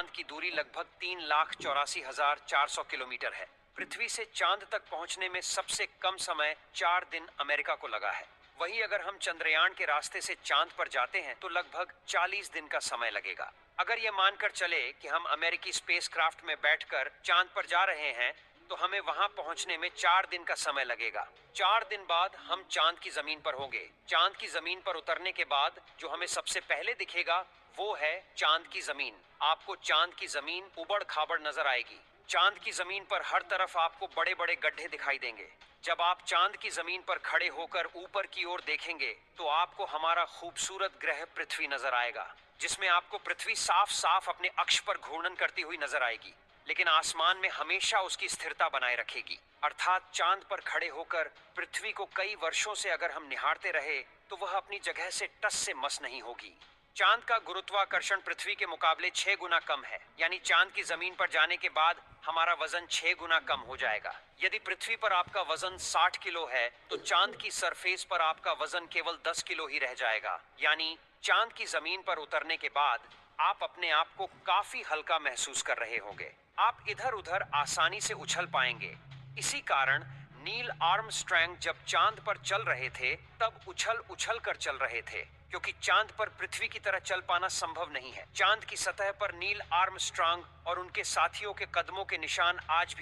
चांद की दूरी लगभग 3,84,400 किलोमीटर है। पृथ्वी से चांद तक पहुंचने में सबसे कम समय 4 दिन अमेरिका को लगा है। वहीं अगर हम चंद्रयान के रास्ते से चांद पर जाते हैं तो लगभग 40 दिन का समय लगेगा। अगर ये मानकर चले कि हम अमेरिकी स्पेसक्राफ्ट में बैठकर चांद पर जा रहे हैं तो हमें वहां पहुंचने में 4 दिन का समय लगेगा। 4 दिन बाद हम चांद की जमीन पर होंगे। चांद की जमीन पर उतरने के बाद जो हमें सबसे पहले दिखेगा वो है चांद की जमीन। आपको चांद की जमीन उबड़ खाबड़ नजर आएगी। चांद की जमीन पर हर तरफ आपको बड़े बड़े गड्ढे दिखाई देंगे। जब आप चांद की जमीन पर खड़े होकर ऊपर की ओर देखेंगे तो आपको हमारा खूबसूरत ग्रह पृथ्वी नजर आएगा, जिसमें आपको पृथ्वी साफ साफ अपने अक्ष पर घूर्णन करती हुई नजर आएगी, लेकिन आसमान में हमेशा उसकी स्थिरता बनाए रखेगी। अर्थात चांद पर खड़े होकर पृथ्वी को कई वर्षों से अगर हम निहारते रहे तो वह अपनी जगह से टस से मस नहीं होगी। चांद का गुरुत्वाकर्षण पृथ्वी के मुकाबले 6 गुना कम है, यानी चांद की जमीन पर जाने के बाद हमारा वजन 6 गुना कम हो जाएगा। यदि पृथ्वी पर आपका वजन 60 किलो है तो चांद की सरफेस पर आपका वजन केवल 10 किलो ही रह जाएगा। यानी चांद की जमीन पर उतरने के बाद आप अपने आप को काफी हल्का महसूस कर रहे होंगे। आप इधर उधर आसानी से उछल पाएंगे। इसी कारण नील आर्मस्ट्रैंग जब चांद पर चल रहे थे तब उछल उछल कर चल रहे थे, क्योंकि चांद पर पृथ्वी की तरह चल पाना संभव नहीं है। चांद की सतह पर नील आर्मस्ट्रॉन्ग और उनके साथियों के कदमों के निशान आज भी